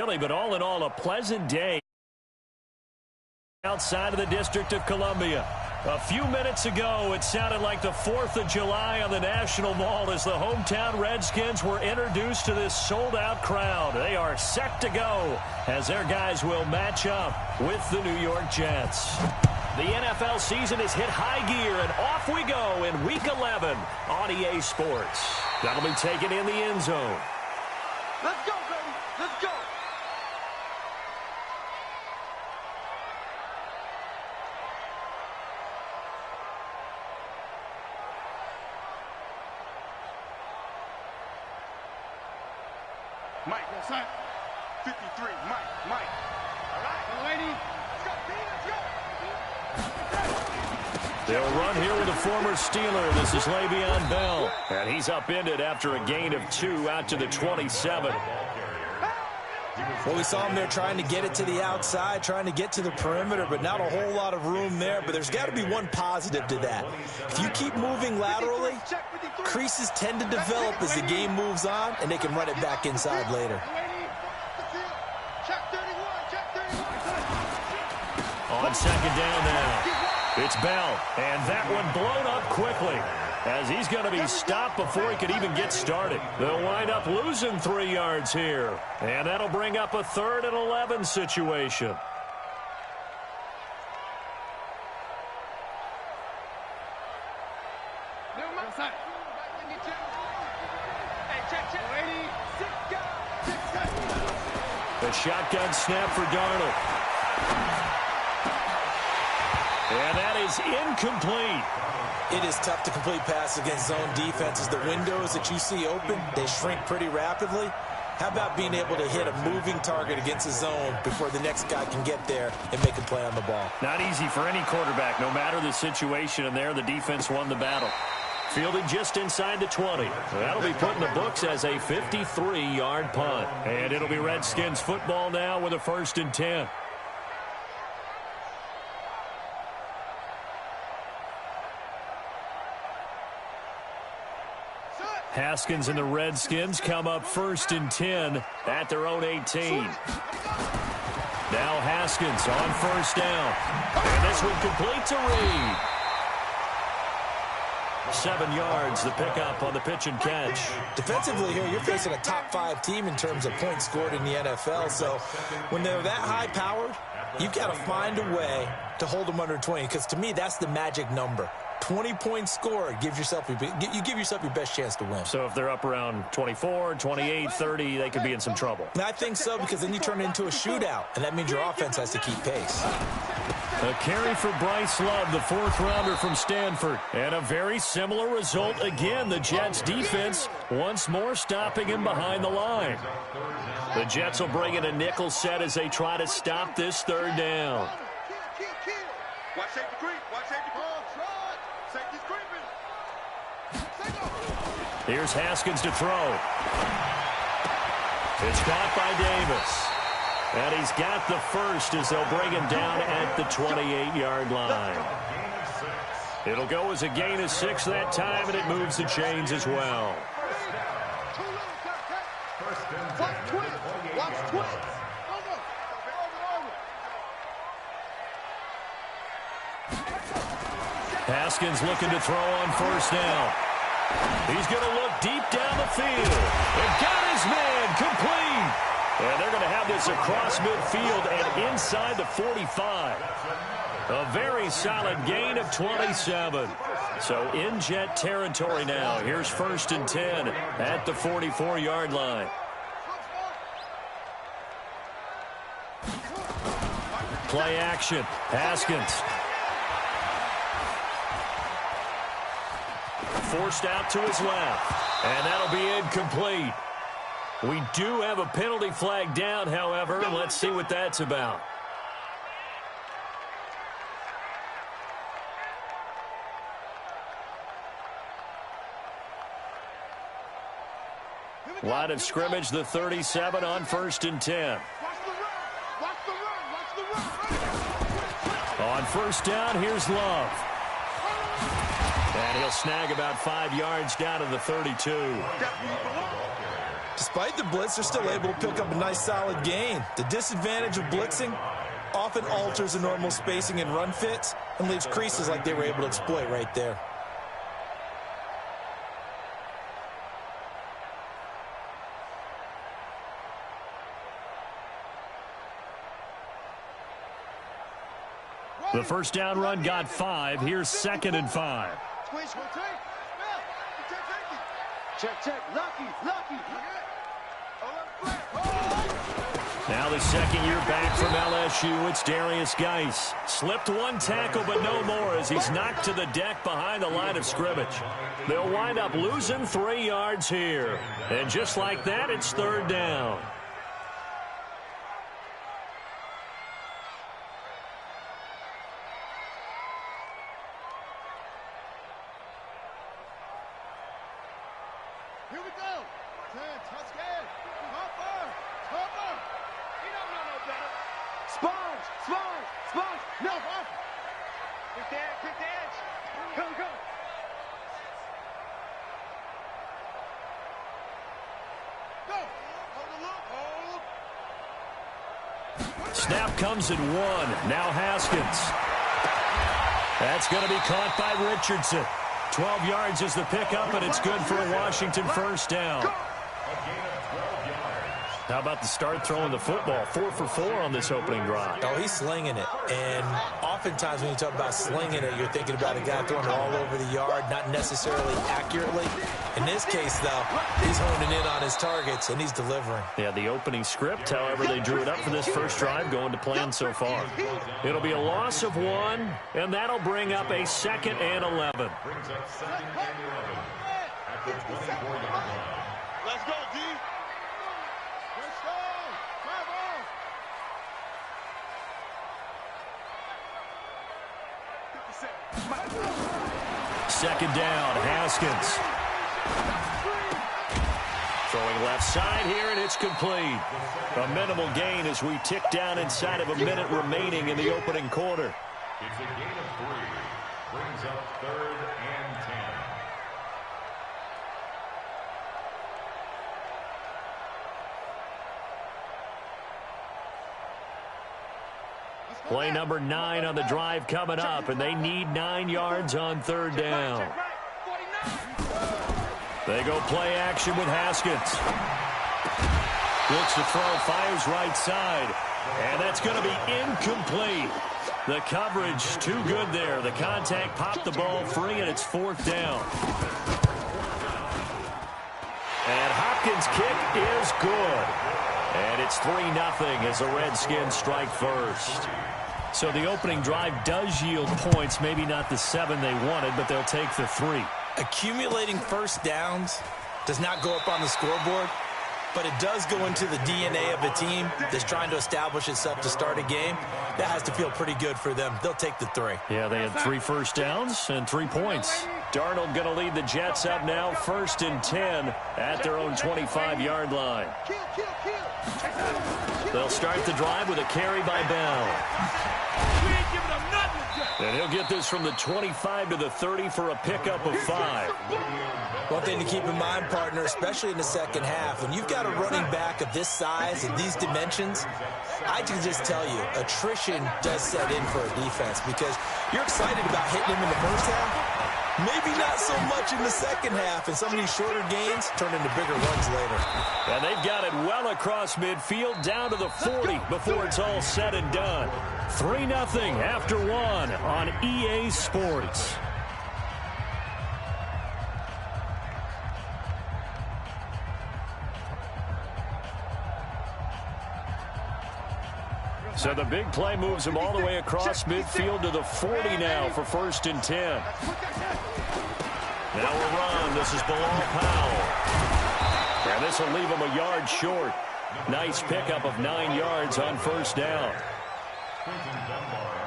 early, but all in all, a pleasant day outside of the District of Columbia. A few minutes ago, it sounded like the 4th of July on the National Mall as the hometown Redskins were introduced to this sold-out crowd. They are set to go as their guys will match up with the New York Jets. The NFL season has hit high gear, and off we go in Week 11 on EA Sports. That'll be taken in the end zone. Let's go, baby. Let's go. Mike, son. 53, Mike. All right, lady. Let's go, They'll run here with a former Steeler. This is Le'Veon Bell. And he's upended after a gain of 2 out to the 27. Well, we saw him there trying to get it to the outside, trying to get to the perimeter, but not a whole lot of room there. But there's got to be one positive to that. If you keep moving laterally, creases tend to develop as the game moves on, and they can run it back inside later. On second down now, it's Bell, and that one blown up quickly as he's going to be stopped before he could even get started. They'll wind up losing 3 yards here, and that'll bring up a 3rd and 11 situation. The shotgun snap for Darnold. And that is incomplete. It is tough to complete pass against zone defenses. The windows that you see open, they shrink pretty rapidly. How about being able to hit a moving target against a zone before the next guy can get there and make a play on the ball? Not easy for any quarterback, no matter the situation, and there the defense won the battle. Fielded just inside the 20. That'll be put in the books as a 53-yard punt. And it'll be Redskins football now with a 1st and 10. Haskins and the Redskins come up 1st and 10 at their own 18. Now Haskins on 1st down. And this one complete to Reed. 7 yards, the pickup on the pitch and catch. Defensively here, you're facing a top 5 team in terms of points scored in the NFL. So when they're that high-powered, you've got to find a way to hold them under 20. Because to me, that's the magic number. 20 points scored, you give yourself your best chance to win. So if they're up around 24, 28, 30, they could be in some trouble. And I think so, because then you turn it into a shootout, and that means your offense has to keep pace. A carry for Bryce Love, the 4th-rounder from Stanford. And a very similar result again. The Jets' defense once more stopping him behind the line. The Jets will bring in a nickel set as they try to stop this 3rd down. Watch safety creep. Watch safety creep. Safety's creeping. Here's Haskins to throw. It's caught by Davis. And he's got the 1st as they'll bring him down at the 28-yard line. It'll go as a gain of 6 that time, and it moves the chains as well. Haskins looking to throw on 1st down. He's going to look deep down the field. And got his man complete. And they're going to have this across midfield and inside the 45. A very solid gain of 27. So in Jet territory now. Here's 1st and 10 at the 44-yard line. Play action. Haskins. Forced out to his left. And that'll be incomplete. We do have a penalty flag down, however. Let's see what that's about. Line of scrimmage, the 37 on 1st and 10. On 1st down, here's Love. And he'll snag about 5 yards down to the 32. Despite the blitz, they're still able to pick up a nice, solid gain. The disadvantage of blitzing often alters the normal spacing and run fits and leaves creases like they were able to exploit right there. The first down run got 5. Here's 2nd and 5. Check. Lucky. Now the second year back from LSU, it's Darius Geis. Slipped one tackle, but no more as he's knocked to the deck behind the line of scrimmage. They'll wind up losing 3 yards here. And just like that, it's 3rd down. Here we go. 10, touchdown. Hopper. He don't know no better. Sponge. No. Quick edge. Go. Go. Hold. Snap comes at 1. Now Haskins. That's going to be caught by Richardson. 12 yards is the pickup, and it's good for a Washington first down. How about the start throwing the football? 4 for 4 on this opening drive. Oh, he's slinging it. And oftentimes when you talk about slinging it, you're thinking about a guy throwing it all over the yard, not necessarily accurately. In this case, though, he's honing in on his targets, and he's delivering. Yeah, the opening script, however, they drew it up for this first drive, going to plan so far. It'll be a loss of 1, and that'll bring up a 2nd and 11. Let's go, D. Second down, Haskins. Throwing left side here, and it's complete. A minimal gain as we tick down inside of a minute remaining in the opening quarter. It's a gain of 3. Brings up 3rd and 10. Play number 9 on the drive coming up, and they need 9 yards on 3rd down. They go play action with Haskins. Looks to throw, fires right side, and that's going to be incomplete. The coverage too good there. The contact popped the ball free, and it's 4th down. And Hopkins' kick is good. And it's 3-0 as the Redskins strike first. So the opening drive does yield points, maybe not the 7 they wanted, but they'll take the 3. Accumulating first downs does not go up on the scoreboard, but it does go into the DNA of a team that's trying to establish itself to start a game. That has to feel pretty good for them. They'll take the 3. Yeah, they had 3 first downs and 3 points. Darnold going to lead the Jets up now, 1st and 10 at their own 25-yard line. They'll start the drive with a carry by Bell. And he'll get this from the 25 to the 30 for a pickup of 5. One thing to keep in mind, partner, especially in the second half, when you've got a running back of this size and these dimensions, I can just tell you, attrition does set in for a defense because you're excited about hitting him in the first half. Maybe not so much in the second half, and some of these shorter gains turn into bigger runs later. And they've got it well across midfield, down to the 40 before it's all said and done. 3-0 after 1 on EA Sports. So the big play moves him all the way across midfield to the 40 now for 1st and 10. Now a run. This is Bilal Powell. And this will leave him a yard short. Nice pickup of 9 yards on 1st down.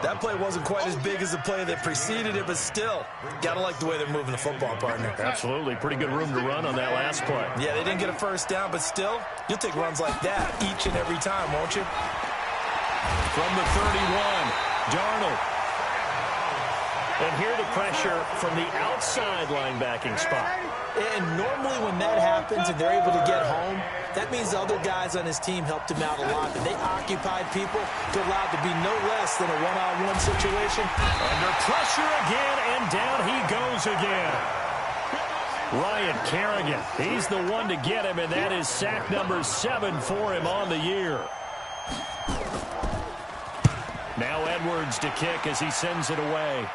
That play wasn't quite as big as the play that preceded it, but still, got to like the way they're moving the football, partner. Absolutely. Pretty good room to run on that last play. Yeah, they didn't get a first down, but still, you'll take runs like that each and every time, won't you? From the 31, Darnold. And here the pressure from the outside linebacking spot. And normally when that happens and they're able to get home, that means the other guys on his team helped him out a lot. And they occupied people. They're allowed to be no less than a one-on-one situation. Under pressure again, and down he goes again. Ryan Kerrigan, he's the one to get him, and that is sack number 7 for him on the year. Now Edwards to kick as he sends it away.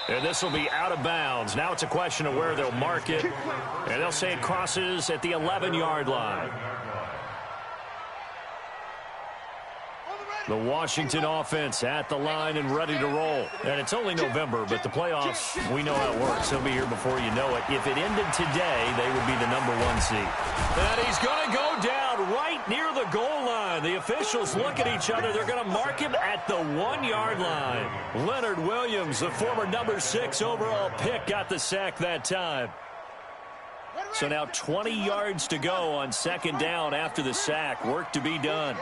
And this will be out of bounds. Now it's a question of where they'll mark it. And they'll say it crosses at the 11-yard line. The Washington offense at the line and ready to roll. And it's only November, but the playoffs, we know how it works. They'll be here before you know it. If it ended today, they would be the #1 seed. And he's going to go down right near the goal line. The officials look at each other. They're going to mark him at the 1-yard line. Leonard Williams, the former #6 overall pick, got the sack that time. So now 20 yards to go on second down after the sack. Work to be done.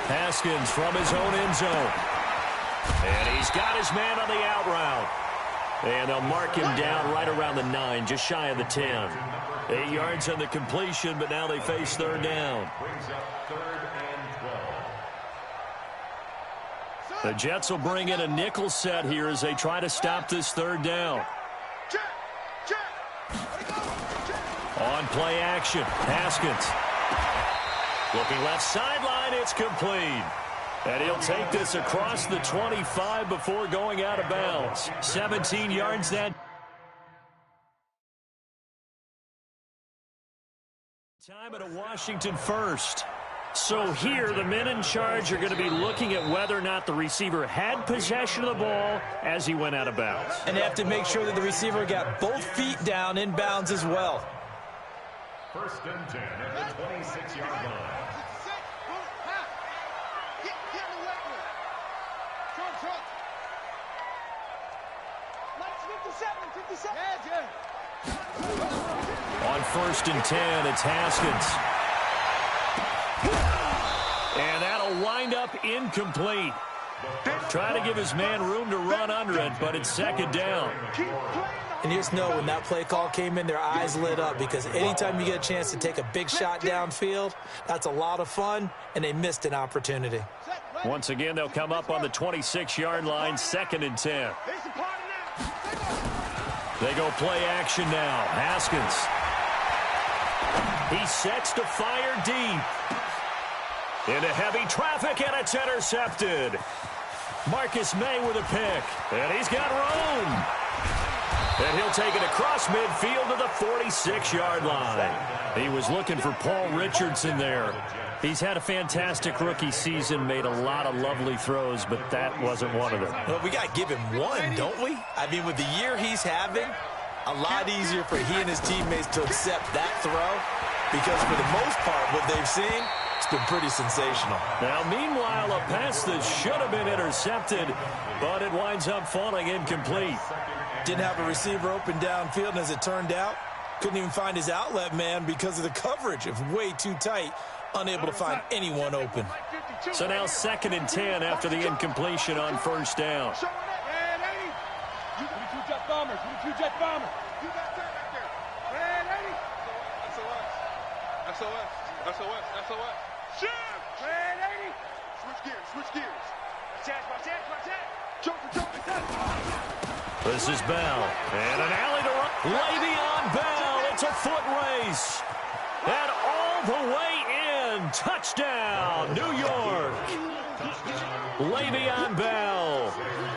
Haskins from his own end zone. And he's got his man on the out route. And they'll mark him down right around the 9, just shy of the 10. 8 yards on the completion, but now they face third down. The Jets will bring in a nickel set here as they try to stop this third down. On play action, Haskins. Looking left sideline, it's complete. And he'll take this across the 25 before going out of bounds. 17 yards that time at a Washington first. So here, the men in charge are going to be looking at whether or not the receiver had possession of the ball as he went out of bounds. And they have to make sure that the receiver got both feet down in bounds as well. First and 10 at the 26-yard line. On first and 10, it's Haskins. And that'll wind up incomplete. Trying to give his man room to run under it, but it's second down. And you just know when that play call came in, their eyes lit up, because anytime you get a chance to take a big shot downfield, that's a lot of fun, and they missed an opportunity. Once again, they'll come up on the 26-yard line, second and 10. They go play action now. Haskins. He sets to fire deep. Into heavy traffic, and it's intercepted. Marcus May with a pick. And he's got room. And he'll take it across midfield to the 46-yard line. He was looking for Paul Richardson there. He's had a fantastic rookie season, made a lot of lovely throws, but that wasn't one of them. Well, we got to give him one, don't we? I mean, with the year he's having, a lot easier for he and his teammates to accept that throw, because for the most part, what they've seen, it's been pretty sensational. Now, meanwhile, a pass that should have been intercepted, but it winds up falling incomplete. Didn't have a receiver open downfield, and as it turned out, couldn't even find his outlet man because of the coverage. It was way too tight, unable to find anyone open. So now second and 10 after the incompletion on first down. SOS. Shoot! Red 80. Switch gears. Watch that. This is Bell. And an alley to run. Le'Veon Bell. It's a foot race. And all the way in. Touchdown, New York. Le'Veon Bell.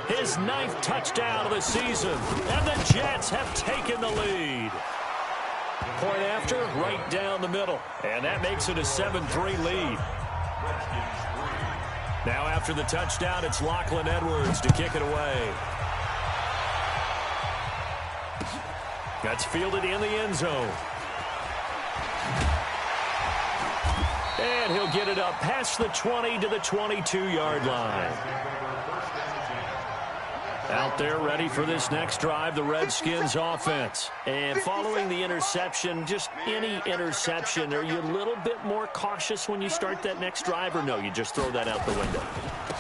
His 9th touchdown of the season. And the Jets have taken the lead. Point after, right down the middle. And that makes it a 7-3 lead. Now after the touchdown, it's Lachlan Edwards to kick it away. That's fielded in the end zone. And he'll get it up past the 20 to the 22-yard line. Out there ready for this next drive, the Redskins offense. And following the interception, just any interception, are you a little bit more cautious when you start that next drive, or no, you just throw that out the window?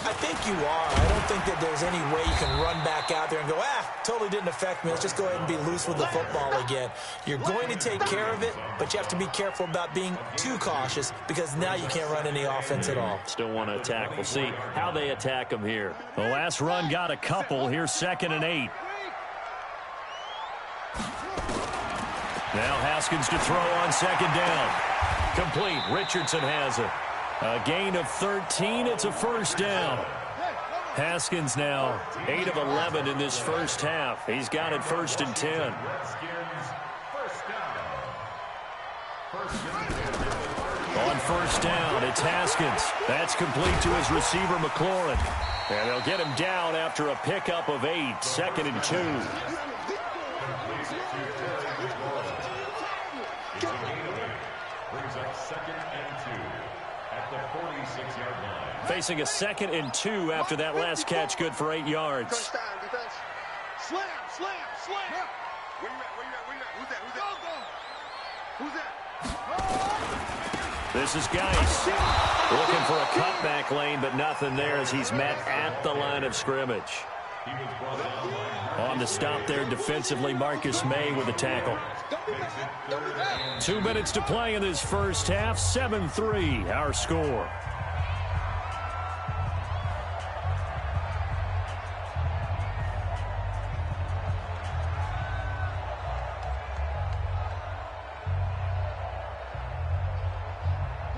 I think you are. I don't think that there's any way you can run back out there and go, totally didn't affect me. Let's just go ahead and be loose with the football again. You're going to take care of it, but you have to be careful about being too cautious because now you can't run any offense at all. Still want to attack. We'll see how they attack them here. The last run got a couple. Here's 2nd and 8. Now Haskins to throw on 2nd down. Complete. Richardson has it. A gain of 13. It's a 1st down. Haskins now 8 of 11 in this first half. He's got it 1st and 10. On 1st down, it's Haskins. That's complete to his receiver, McLaurin. And they'll get him down after a pickup of 8. 2nd and 2. Brings up 2nd and 2 at the 46-yard line. Facing a 2nd and 2 after that last catch, good for 8 yards. Touchdown, defense. Slam, slam, slam. Where you at? Where you at? Where you at? Who's that? Who's that? This is Geis looking for a cutback lane, but nothing there as he's met at the line of scrimmage. On the stop there defensively, Marcus May with a tackle. 2 minutes to play in this first half. 7-3 our score.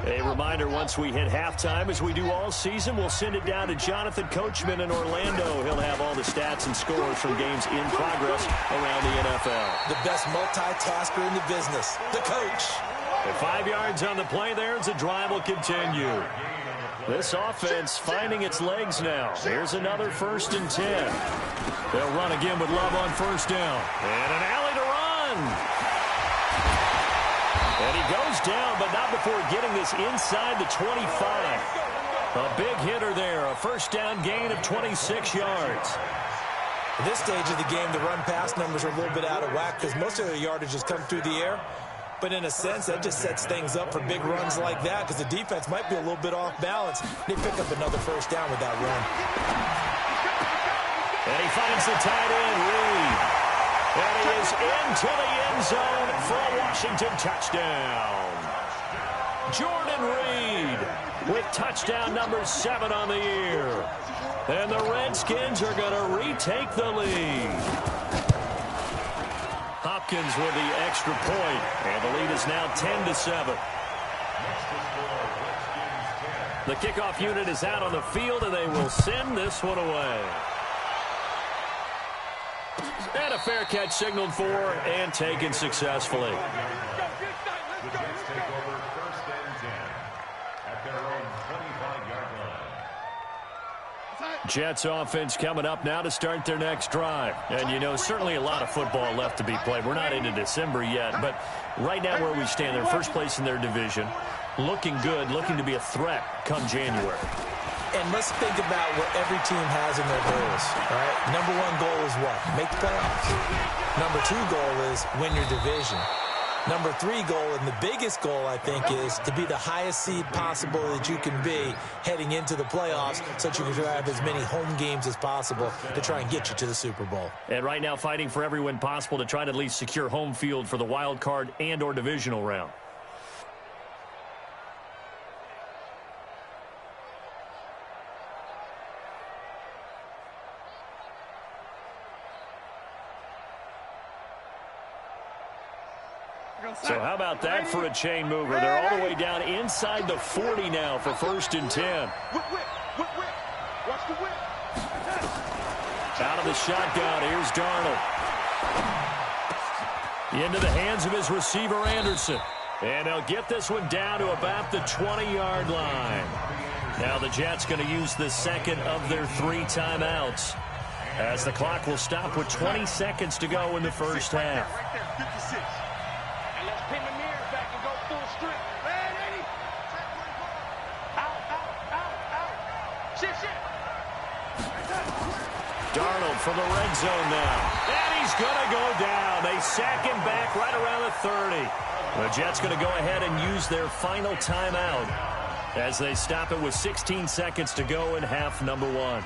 A reminder, once we hit halftime, as we do all season, we'll send it down to Jonathan Coachman in Orlando. He'll have all the stats and scores from games in progress around the NFL. The best multitasker in the business, the coach. At 5 yards on the play there, as the drive will continue. This offense finding its legs now. Here's another 1st and 10. They'll run again with Love on 1st down. And an alley to run. And he goes down, but not before getting this inside the 25. A big hitter there, a 1st down gain of 26 yards. At this stage of the game, the run-pass numbers are a little bit out of whack because most of their yardage has come through the air. But in a sense, that just sets things up for big runs like that because the defense might be a little bit off balance. They pick up another 1st down with that run. And he finds the tight end, Reed. And he is into the end zone for a Washington touchdown. Jordan Reed with touchdown number 7 on the year. And the Redskins are going to retake the lead. Hopkins with the extra point, and the lead is now 10-7. The kickoff unit is out on the field, and they will send this one away. And a fair catch signaled for and taken successfully. The Jets take over 1st and 10 at their own 25-yard line. Jets offense coming up now to start their next drive. And, you know, certainly a lot of football left to be played. We're not into December yet, but right now where we stand, they're first place in their division. Looking good, looking to be a threat come January. And let's think about what every team has in their goals, all right? Number 1 goal is what? Make the playoffs. Number 2 goal is win your division. Number 3 goal, and the biggest goal, I think, is to be the highest seed possible that you can be heading into the playoffs so that you can have as many home games as possible to try and get you to the Super Bowl. And right now fighting for every win possible to try to at least secure home field for the wild card and or divisional round. So how about that for a chain mover? They're all the way down inside the 40 now for 1st and 10. Watch the whip. Out of the shotgun, here's Darnold. Into the hands of his receiver, Anderson. And they'll get this one down to about the 20-yard line. Now the Jets going to use the 2nd of their 3 timeouts, as the clock will stop with 20 seconds to go in the first half. Right there, 56. And let's pin the mirror back and go full strength. Man, 80. Out. Shit. Darnold from the red zone now. And he's going to go down. They sack him back right around the 30. The Jets going to go ahead and use their final timeout as they stop it with 16 seconds to go in half number 1.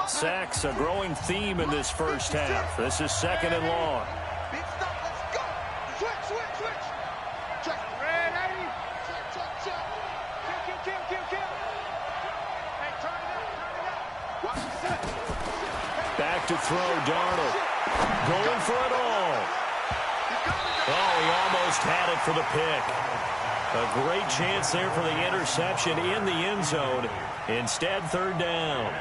Sacks, a growing theme in this first half. This is 2nd and long. Big stop, let's go. Switch. Check. Ready. Check. Kill. Hey, turn it up. Watch the set. Back to throw, Darnold. Going for it all. Oh, he almost had it for the pick. A great chance there for the interception in the end zone. Instead, 3rd down.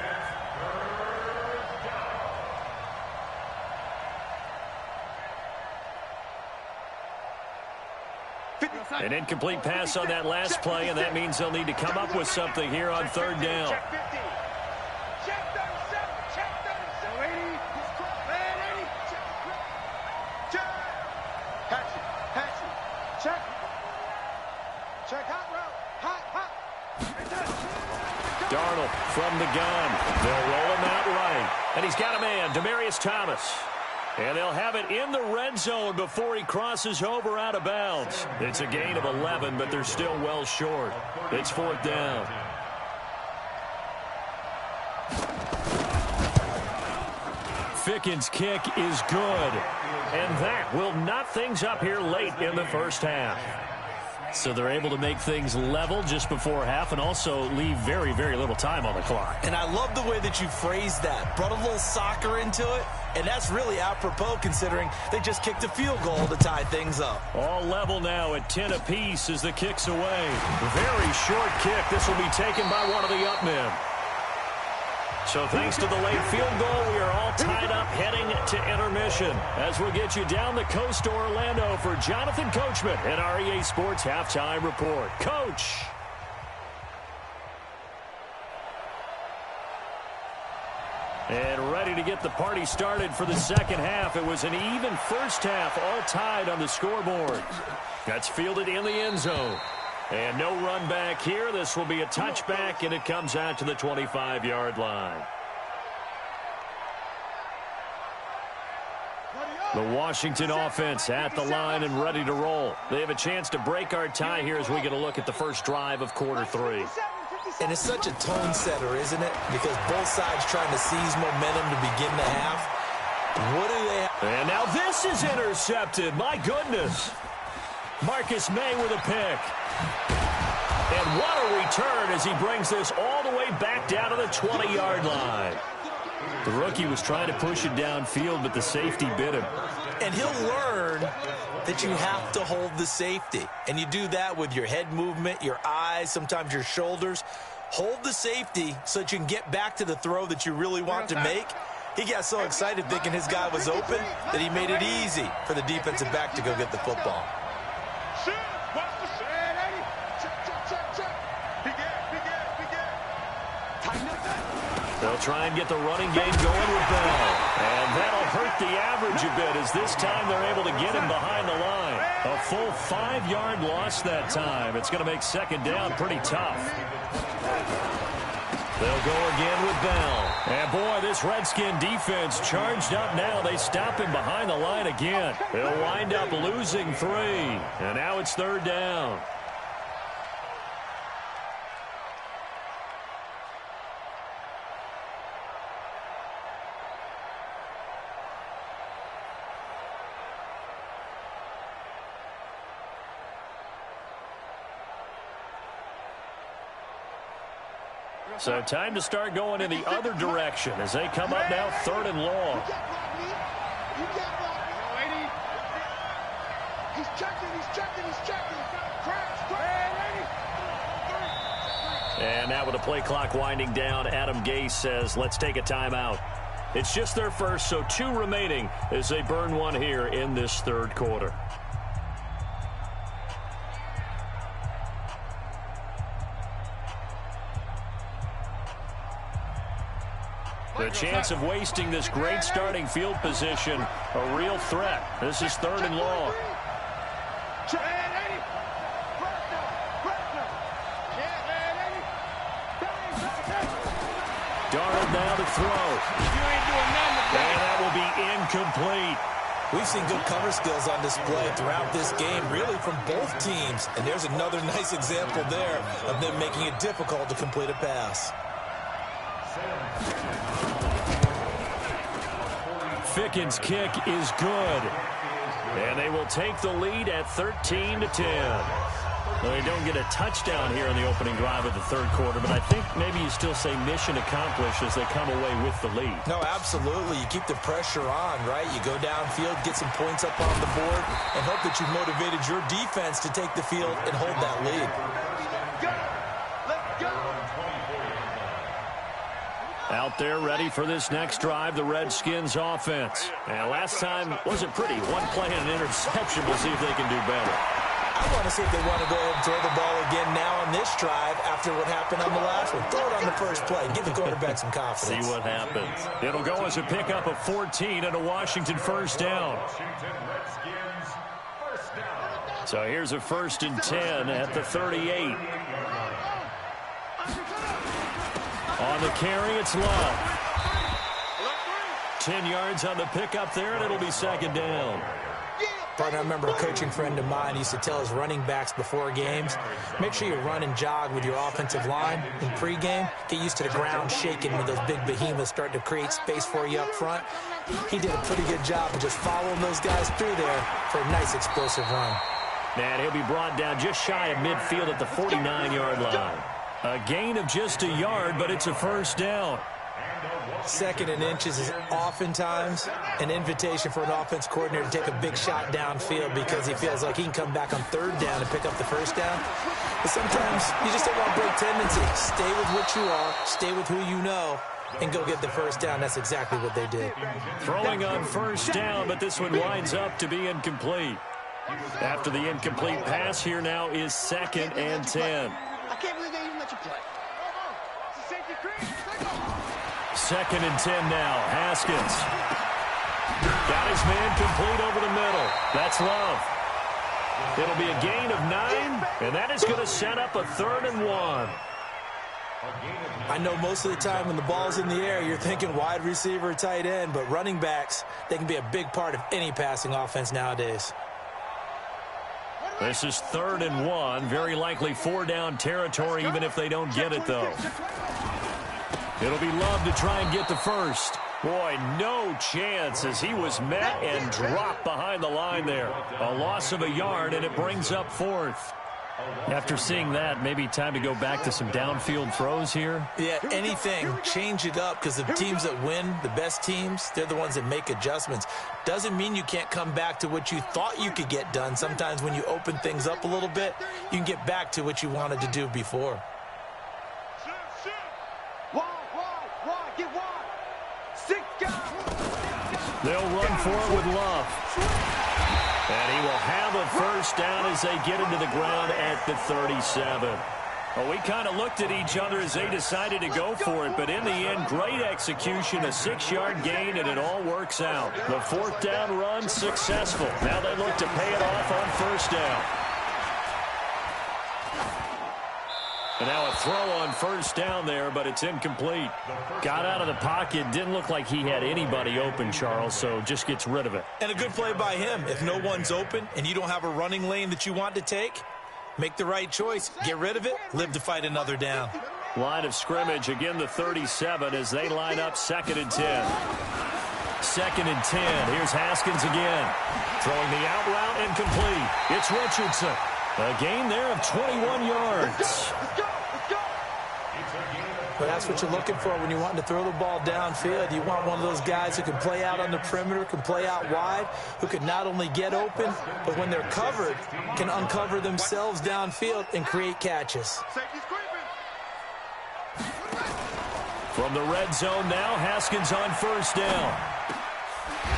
An incomplete pass on that last play, and that means they'll need to come up with something here on 3rd down. Check 37. Check 37. Ready. Check. Patch it. Check hot route. Hot. Darnold from the gun. They'll roll him out right. And he's got a man, Demaryius Thomas. And they'll have it in the red zone before he crosses over out of bounds. It's a gain of 11, but they're still well short. It's 4th down. Ficken's kick is good. And that will knot things up here late in the first half. So they're able to make things level just before half and also leave very, very little time on the clock. And I love the way that you phrased that. Brought a little soccer into it, and that's really apropos considering they just kicked a field goal to tie things up. All level now at 10 apiece as the kick's away. Very short kick. This will be taken by one of the up men. So thanks to the late field goal, we are all tied up heading to intermission. As we'll get you down the coast to Orlando for Jonathan Coachman and our EA Sports Halftime Report. Coach. And ready to get the party started for the second half. It was an even first half, all tied on the scoreboard. That's fielded in the end zone. And no run back here. This will be a touchback, and it comes out to the 25-yard line. The Washington offense at the line and ready to roll. They have a chance to break our tie here as we get a look at the first drive of quarter 3. And it's such a tone setter, isn't it? Because both sides trying to seize momentum to begin the half. What do they have? And now this is intercepted. My goodness. Marcus May with a pick. And what a return as he brings this all the way back down to the 20-yard line. The rookie was trying to push it downfield, but the safety bit him. And he'll learn that you have to hold the safety. And you do that with your head movement, your eyes, sometimes your shoulders. Hold the safety so that you can get back to the throw that you really want to make. He got so excited thinking his guy was open that he made it easy for the defensive back to go get the football. They'll try and get the running game going with Bell. And that'll hurt the average a bit as this time they're able to get him behind the line. A full 5-yard loss that time. It's going to make second down pretty tough. They'll go again with Bell. And boy, this Redskin defense charged up now. They stop him behind the line again. They'll wind up losing 3. And now it's 3rd down. So time to start going in the other direction as they come up now 3rd and long. He's checking. And now with the play clock winding down, Adam Gase says, let's take a timeout. It's just their first, so 2 remaining as they burn one here in this 3rd quarter. The chance of wasting this great starting field position, a real threat. This is 3rd and long. Darnold now to throw. You ain't doing nothing today. And that will be incomplete. We've seen good cover skills on display throughout this game, really from both teams. And there's another nice example there of them making it difficult to complete a pass. Ficken's kick is good. And they will take the lead at 13-10. Well, they don't get a touchdown here in the opening drive of the third quarter, but I think maybe you still say mission accomplished as they come away with the lead. No, absolutely. You keep the pressure on, right? You go downfield, get some points up on the board, and hope that you've motivated your defense to take the field and hold that lead. Out there ready for this next drive, the Redskins offense. And last time wasn't pretty. One play and an interception. We'll see if they can do better. I want to see if they want to go ahead and throw the ball again now on this drive after what happened on the last one. Throw it on the first play. Give the quarterback some confidence. See what happens. It'll go as a pickup of 14 and a Washington first down. So here's a 1st and 10 at the 38. On the carry, it's Love. 10 yards on the pickup there, and it'll be 2nd down. Partner, I remember a coaching friend of mine used to tell his running backs before games, make sure you run and jog with your offensive line in pregame. Get used to the ground shaking when those big behemoths start to create space for you up front. He did a pretty good job of just following those guys through there for a nice explosive run. And he'll be brought down just shy of midfield at the 49-yard line. A gain of just a yard, but it's a first down. 2nd and inches is oftentimes an invitation for an offense coordinator to take a big shot downfield because he feels like he can come back on 3rd down and pick up the first down. But sometimes you just don't want to break tendency. Stay with what you are, stay with who you know, and go get the first down. That's exactly what they did. Throwing on first down, but this one winds up to be incomplete. After the incomplete pass, here now is 2nd and 10. I can't believe they even let you play. It's a safety crease. 2nd and 10 now. Haskins. Got his man complete over the middle. That's Love. It'll be a gain of 9, and that is going to set up a 3rd and 1. I know most of the time when the ball's in the air, you're thinking wide receiver, tight end, but running backs, they can be a big part of any passing offense nowadays. This is 3rd and 1. Very likely 4-down territory, even if they don't get it, though. It'll be Love to try and get the first. Boy, no chance as he was met and dropped behind the line there. A loss of a yard, and it brings up 4th. After seeing that, maybe time to go back to some downfield throws here. Yeah, anything. Change it up because the teams that win, the best teams, they're the ones that make adjustments. Doesn't mean you can't come back to what you thought you could get done. Sometimes when you open things up a little bit, you can get back to what you wanted to do before. They'll run for it with Love. And he will have a first down as they get into the ground at the 37. Well, we kind of looked at each other as they decided to go for it, but in the end, great execution, a 6-yard gain, and it all works out. The 4th down run successful. Now they look to pay it off on first down. And now a throw on first down there, but it's incomplete. Got out of the pocket. Didn't look like he had anybody open, Charles, so just gets rid of it. And a good play by him. If no one's open and you don't have a running lane that you want to take, make the right choice. Get rid of it. Live to fight another down. Line of scrimmage, again the 37 as they line up 2nd and 10. 2nd and 10. Here's Haskins again. Throwing the out route and complete. It's Richardson. A gain there of 21 yards. But that's what you're looking for when you want to throw the ball downfield. You want one of those guys who can play out on the perimeter, can play out wide, who can not only get open, but when they're covered, can uncover themselves downfield and create catches. From the red zone now, Haskins on first down.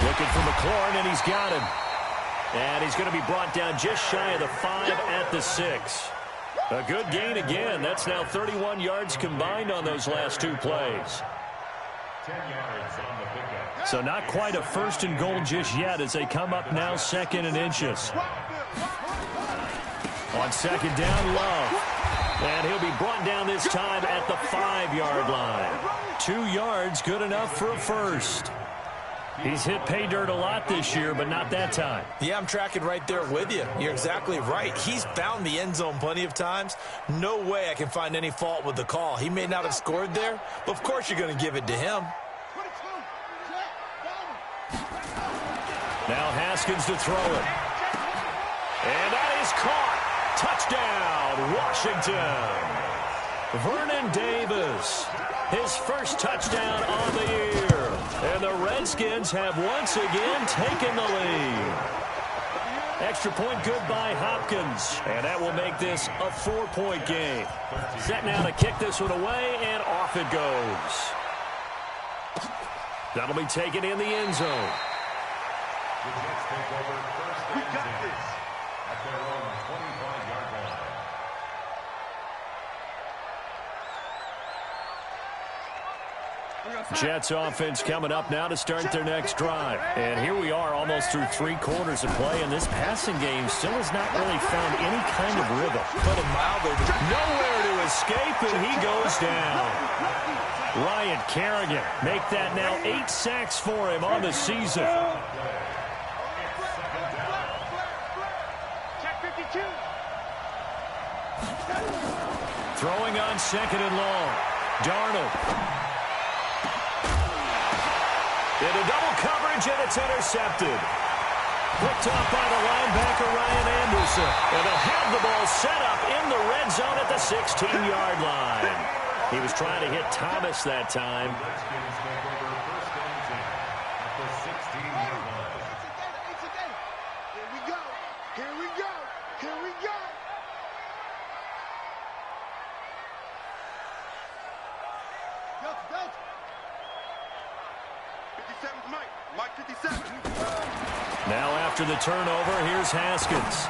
Looking for McLaurin, and he's got him. And he's going to be brought down just shy of the 5 at the 6. A good gain again. That's now 31 yards combined on those last 2 plays. So not quite a 1st and goal just yet as they come up now 2nd and inches. On 2nd down, Love. And he'll be brought down this time at the 5-yard line. 2 yards, good enough for a first. He's hit pay dirt a lot this year, but not that time. Yeah, I'm tracking right there with you. You're exactly right. He's found the end zone plenty of times. No way I can find any fault with the call. He may not have scored there, but of course you're going to give it to him. Now Haskins to throw it. And that is caught. Touchdown, Washington. Vernon Davis, his first touchdown on the year. And the Redskins have once again taken the lead. Extra point good by Hopkins. And that will make this a 4-point game. Set now to kick this one away, and off it goes. That'll be taken in the end zone. The Jets take over first and 10 at their own 25-yard line. Jets offense coming up now to start their next drive. And here we are almost through 3 quarters of play, and this passing game still has not really found any kind of rhythm. Put it mildly. Nowhere to escape, and he goes down. Ryan Kerrigan make that now 8 sacks for him on the season. Throwing on 2nd and long. Darnold. Into double coverage, and it's intercepted. Picked off by the linebacker, Ryan Anderson. And they'll have the ball set up in the red zone at the 16-yard line. He was trying to hit Thomas that time. Redskins take over first and 10 at the 16-yard line. Here we go. Here we go. Here we go. Delta. 57's Mike. Mike 57. Now after the turnover, here's Haskins.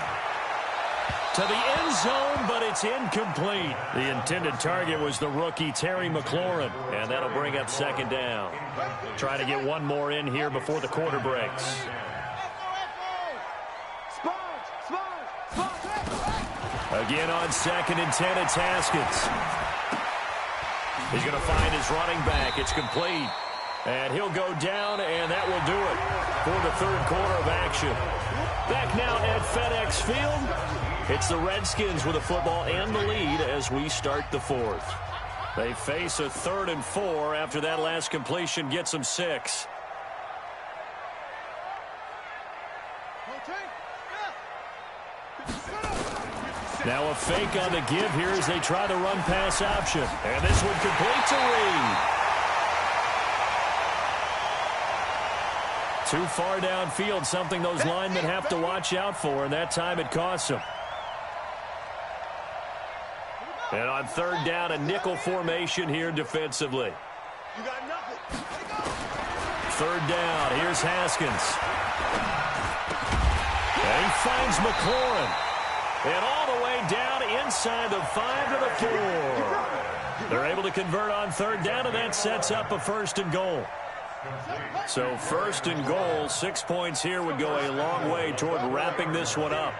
To the end zone, but it's incomplete. The intended target was the rookie Terry McLaurin, and that'll bring up 2nd down. Trying to get one more in here before the quarter breaks. Again on 2nd and 10, it's Haskins. He's going to find his running back. It's complete. And he'll go down, and that will do it for the 3rd quarter of action. Back now at FedEx Field, it's the Redskins with the football and the lead as we start the 4th. They face a 3rd and 4 after that last completion gets them 6. Now a fake on the give here as they try the run-pass option. And this one complete to Reed. Too far downfield, something those linemen have to watch out for, and that time it costs them. And on 3rd down, a nickel formation here defensively. You got nothing. 3rd down, here's Haskins. And he finds McLaurin. And all the way down inside the 5 to the 4. They're able to convert on 3rd down, and that sets up a 1st and goal. So 1st and goal, 6 points here would go a long way toward wrapping this one up.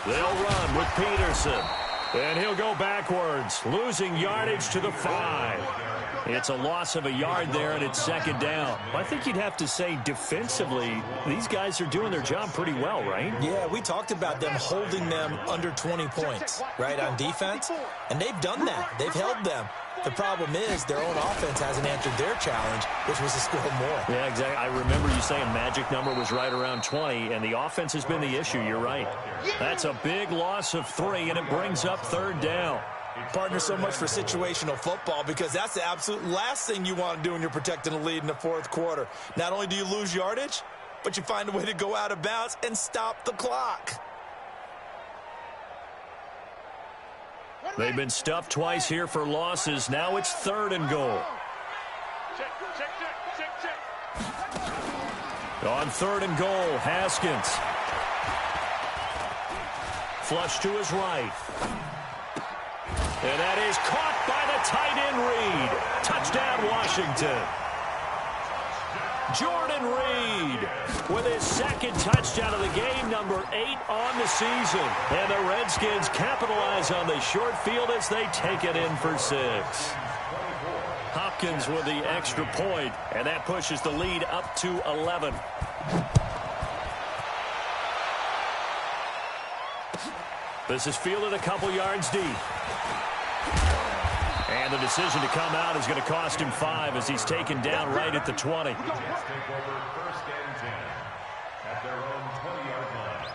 They'll run with Peterson. And he'll go backwards, losing yardage to the 5. It's a loss of a yard there, and it's 2nd down. I think you'd have to say defensively, these guys are doing their job pretty well, right? Yeah, we talked about them holding them under 20 points, right, on defense. And they've done that. They've held them. The problem is their own offense hasn't answered their challenge, which was to score more. Yeah, exactly. I remember you saying magic number was right around 20, and the offense has been the issue. You're right. That's a big loss of 3, and it brings up 3rd down. Partner, so much for situational football, because that's the absolute last thing you want to do when you're protecting a lead in the 4th quarter. Not only do you lose yardage, but you find a way to go out of bounds and stop the clock. They've been stuffed twice here for losses. Now it's 3rd and goal. On 3rd and goal, Haskins. Flush to his right. And that is caught by the tight end Reed. Touchdown, Washington. Jordan Reed with his 2nd touchdown of the game, number 8 on the season. And the Redskins capitalize on the short field as they take it in for 6. Hopkins with the extra point, and that pushes the lead up to 11. This is fielded a couple yards deep. And the decision to come out is going to cost him 5 as he's taken down right at the 20. Jets take over first and 10 at their own 20-yard line.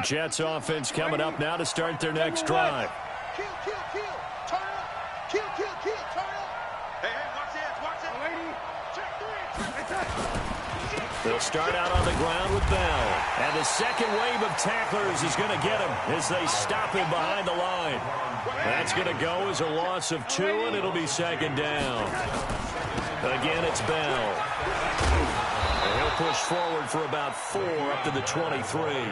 Jets offense coming up now to start their next drive. Kill, kill, kill. Turn up. Kill, kill, kill. Turn up. Hey, hey, watch this, watch this. Lady. Check 3. They'll start out on the ground with Bell. And the second wave of tacklers is going to get him as they stop him behind the line. That's going to go as a loss of 2, and it'll be second down. Again, it's Bell. And he'll push forward for about 4 up to the 23.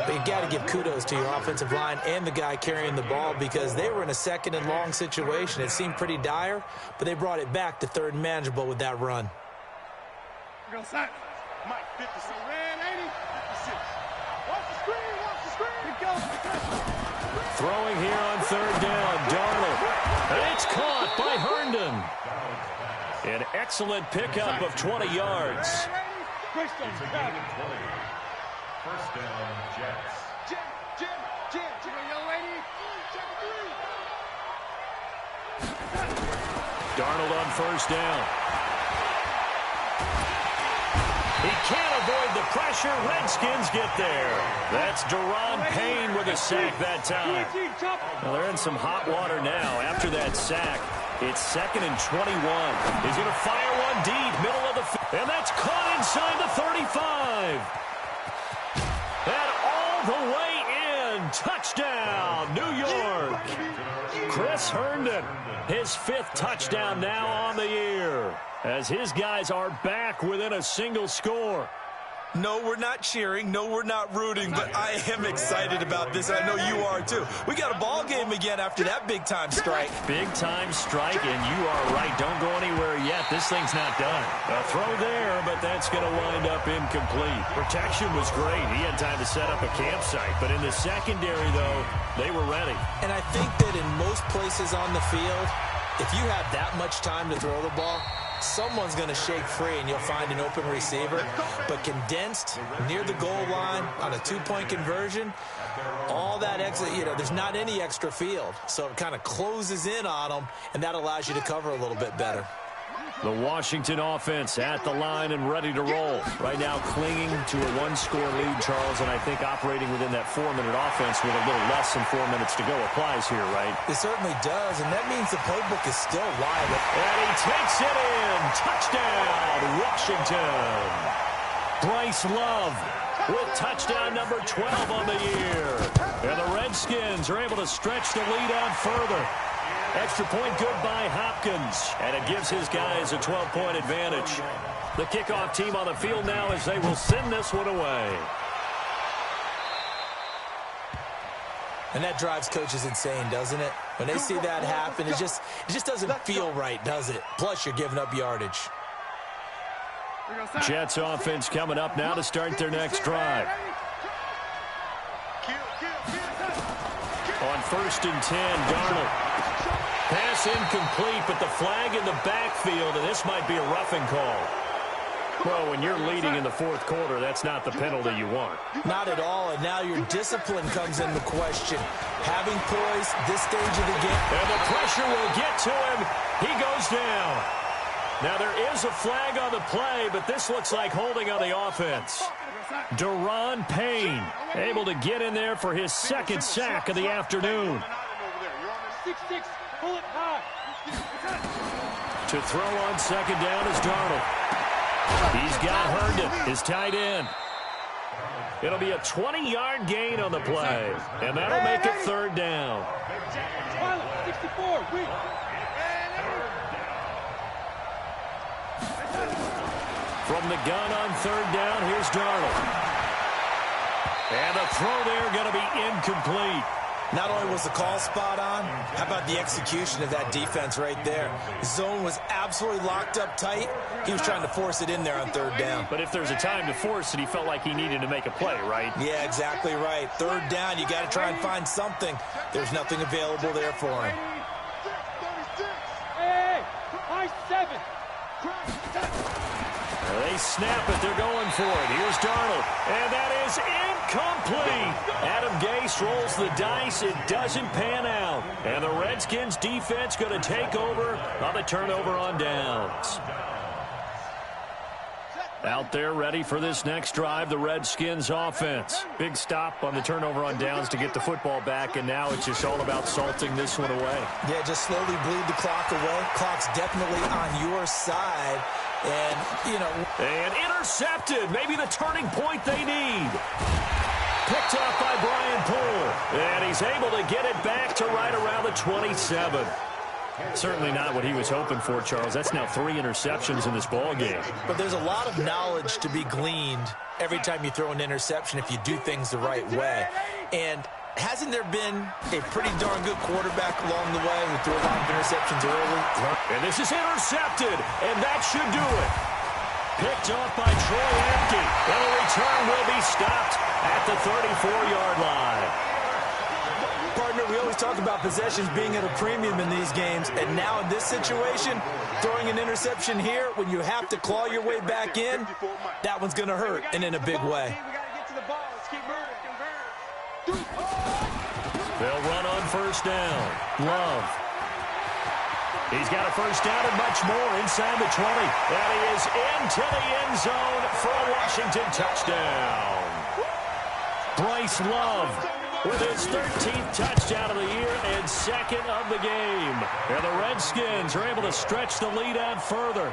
But you got to give kudos to your offensive line and the guy carrying the ball because they were in a second and long situation. It seemed pretty dire, but they brought it back to third and manageable with that run. Go side. Mike, 56. Ran 80. 56. Watch the screen. Watch the screen. Here goes. Throwing here on third down. Darnold. And it's caught by Herndon. An excellent pickup of 20 yards. It's a gain of 20. First down, Jets. Jim. Young lady. Check 3. Darnold on first down. He can't avoid the pressure. Redskins get there. That's Deron Payne with a sack that time. Well, they're in some hot water now after that sack. It's 2nd and 21. He's going to fire one deep, middle of the field. And that's caught inside the 35. And all the way in. Touchdown, New York. Chris Herndon, his 5th touchdown now on the year, as his guys are back within a single score. No, we're not cheering. No, we're not rooting, but I am excited about this. I know you are, too. We got a ball game again after that big-time strike. Big-time strike, and you are right. Don't go anywhere yet. This thing's not done. A throw there, but that's going to wind up incomplete. Protection was great. He had time to set up a campsite, but in the secondary, though, they were ready. And I think that in most places on the field, if you have that much time to throw the ball, someone's going to shake free and you'll find an open receiver. But condensed near the goal line on a 2-point conversion, all that extra, there's not any extra field. So it kind of closes in on them, and that allows you to cover a little bit better. The Washington offense at the line and ready to roll. Right now clinging to a 1-score lead, Charles, and I think operating within that 4-minute offense with a little less than 4 minutes to go applies here, right? It certainly does, and that means the playbook is still wide. And he takes it in. Touchdown, Washington. Bryce Love with touchdown number 12 on the year. And the Redskins are able to stretch the lead out further. Extra point good by Hopkins, and it gives his guys a 12-point advantage. The kickoff team on the field now as they will send this one away. And that drives coaches insane, doesn't it? When they see that happen, it just doesn't feel right, does it? Plus, you're giving up yardage. Jets offense coming up now to start their next drive. On 1st and 10, Darnold. Pass incomplete, but the flag in the backfield, and this might be a roughing call. Well, when you're leading in the 4th quarter, that's not the penalty you want. Not at all, and now your discipline comes into question. Having poise this stage of the game. And the pressure will get to him. He goes down. Now, there is a flag on the play, but this looks like holding on the offense. Deron Payne able to get in there for his 2nd sack of the afternoon. 6-6. Pull it high. To throw on 2nd down is Darnold. He's got Herndon, his tight end. It'll be a 20-yard gain on the play, and that'll make it 3rd down. 64. From the gun on 3rd down, here's Darnold. And the throw there going to be incomplete. Not only was the call spot on, how about the execution of that defense right there? The zone was absolutely locked up tight. He was trying to force it in there on third down. But if there's a time to force it, he felt like he needed to make a play, right? Yeah, exactly right. Third down, you got to try and find something. There's nothing available there for him. Hey, high 7. They snap it. They're going for it. Here's Darnold. And that is incomplete. Adam Gase rolls the dice. It doesn't pan out. And the Redskins defense going to take over on the turnover on downs. Out there ready for this next drive, the Redskins offense. Big stop on the turnover on downs to get the football back, and now it's just all about salting this one away. Yeah, just slowly bleed the clock away. Clock's definitely on your side. And, you know. And intercepted. Maybe the turning point they need. Picked off by Brian Poole. And he's able to get it back to right around the 27. Certainly not what he was hoping for, Charles. That's now 3 interceptions in this ball game. But there's a lot of knowledge to be gleaned every time you throw an interception if you do things the right way. And hasn't there been a pretty darn good quarterback along the way who threw a lot of interceptions early? And this is intercepted, and that should do it. Picked off by Troy Apke, and the return will be stopped at the 34-yard line. Partner, we always talk about possessions being at a premium in these games, and now in this situation, throwing an interception here when you have to claw your way back in, that one's going to hurt, and in a big way. They'll run on first down. Love. He's got a first down and much more inside the 20. And he is into the end zone for a Washington touchdown. Bryce Love with his 13th touchdown of the year and second of the game. And the Redskins are able to stretch the lead out further.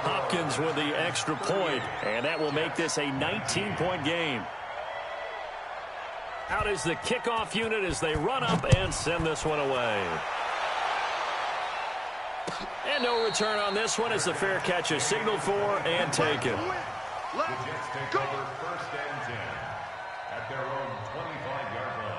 Hopkins with the extra point, and that will make this a 19-point game. Out is the kickoff unit as they run up and send this one away. And no return on this one as the fair catch is signaled for and taken. The Jets take over first and 10 at their own 25-yard line.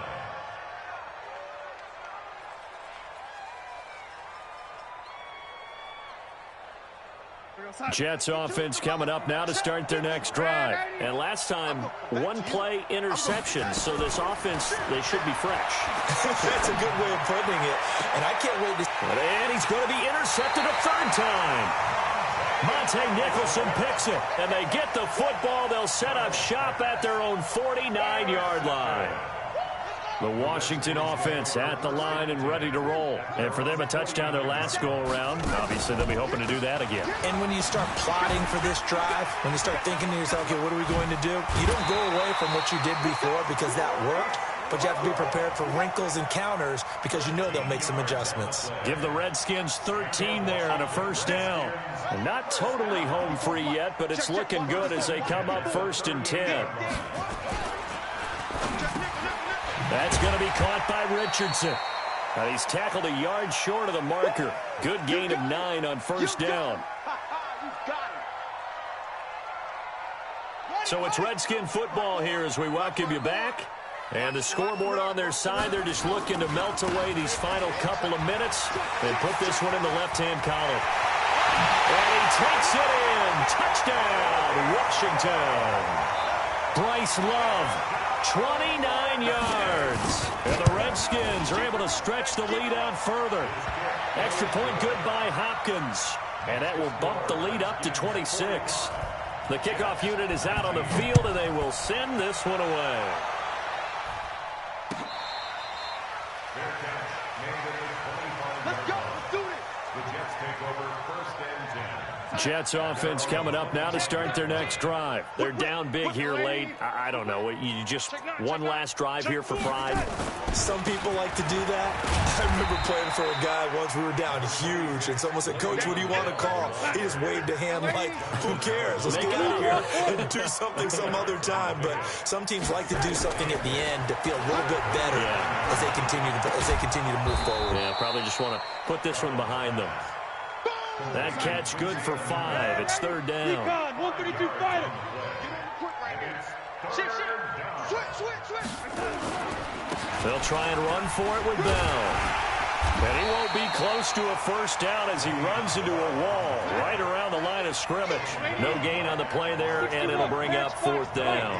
Jets offense coming up now to start their next drive. And last time, one play interception. So this offense, they should be fresh. That's a good way of putting it. And I can't wait to... And he's going to be intercepted a third time. Monte Nicholson picks it. And they get the football. They'll set up shop at their own 49-yard line. The Washington offense at the line and ready to roll. And for them, a touchdown their last go-around. Obviously, they'll be hoping to do that again. And when you start plotting for this drive, when you start thinking to yourself, okay, what are we going to do? You don't go away from what you did before because that worked, but you have to be prepared for wrinkles and counters because you know they'll make some adjustments. Give the Redskins 13 there on a first down. And not totally home free yet, but it's looking good as they come up first and 10. That's going to be caught by Richardson. He's tackled a yard short of the marker. Good gain of 9 on first down. So it's Redskin football here as we welcome you back. And the scoreboard on their side, they're just looking to melt away these final couple of minutes and put this one in the left-hand column. And he takes it in. Touchdown, Washington. Bryce Love. 29 yards. And the Redskins are able to stretch the lead out further. Extra point good by Hopkins. And that will bump the lead up to 26. The kickoff unit is out on the field, and they will send this one away. Let's go. Let's do this. The Jets take over first and 10. Jets offense coming up now to start their next drive. They're down big here late. I don't know. You just one last drive here for pride. Some people like to do that. I remember playing for a guy once. We were down huge, and someone said, "Coach, what do you want to call?" He just waved a hand like, "Who cares? Let's get out of here and do something some other time." But some teams like to do something at the end to feel a little bit better as they continue to move forward. Yeah, probably just want to put this one behind them. That catch good for 5. It's third down. 132 fighter. Switch. They'll try and run for it with Bell. And he won't be close to a first down as he runs into a wall right around the line of scrimmage. No gain on the play there, and it'll bring up fourth down.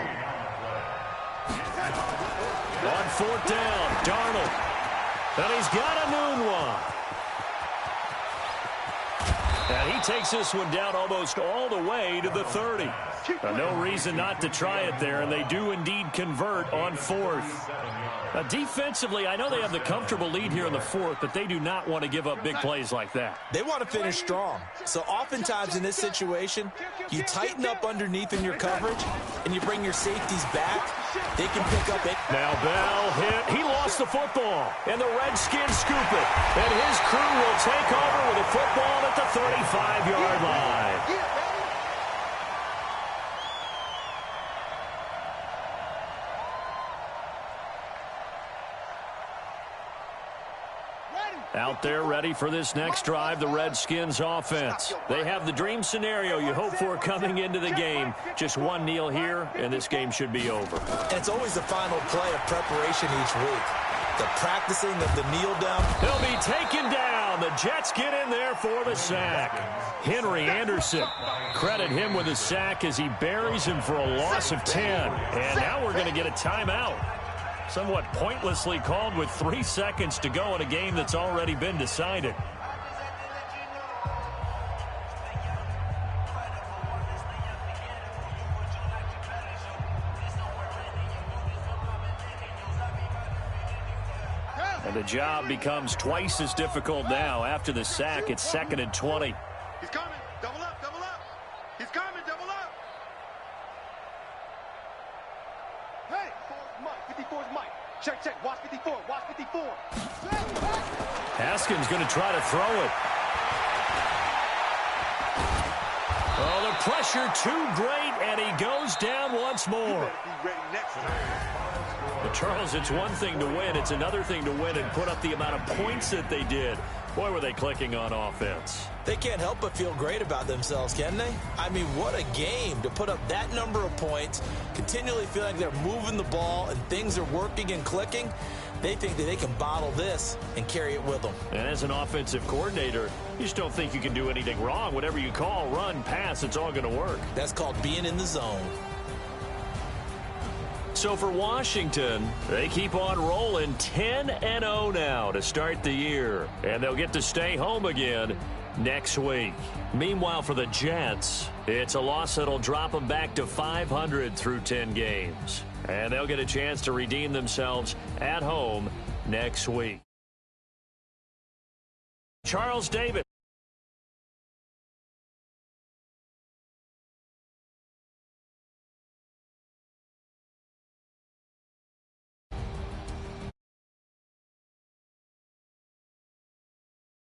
On fourth down, Darnold. And he's got a noon one. And he takes this one down almost all the way to the 30. No reason not to try it there, and they do indeed convert on fourth. Defensively, I know they have the comfortable lead here in the fourth, but they do not want to give up big plays like that. They want to finish strong. So oftentimes in this situation, you tighten up underneath in your coverage, and you bring your safeties back. They can pick up it. Now Bell hit. He lost the football, and the Redskins scoop it. And his crew will take over with a football at the 35-yard line. Out there ready for this next drive, the Redskins offense. They have the dream scenario you hope for coming into the game. Just one kneel here, and this game should be over. And it's always the final play of preparation each week. The practicing of the kneel down. He'll be taken down. The Jets get in there for the sack. Henry Anderson, credit him with a sack as he buries him for a loss of 10. And now we're going to get a timeout. Somewhat pointlessly called with 3 seconds to go in a game that's already been decided. And the job becomes twice as difficult now. After the sack, it's 2nd and 20. He's coming. Double up. He's coming. Double up. Hey, 54's Mike. Check. Watch 54. Haskins going to try to throw it. Oh, the pressure too great, and he goes down once more. Be ready next time. But Charles, it's one thing to win. It's another thing to win and put up the amount of points that they did. Boy, were they clicking on offense. They can't help but feel great about themselves, can they? I mean, what a game to put up that number of points, continually feel like they're moving the ball and things are working and clicking. They think that they can bottle this and carry it with them. And as an offensive coordinator, you just don't think you can do anything wrong. Whatever you call, run, pass, it's all going to work. That's called being in the zone. So for Washington, they keep on rolling 10-0 now to start the year. And they'll get to stay home again next week. Meanwhile, for the Jets, it's a loss that'll drop them back to 500 through 10 games. And they'll get a chance to redeem themselves at home next week. Charles Davis.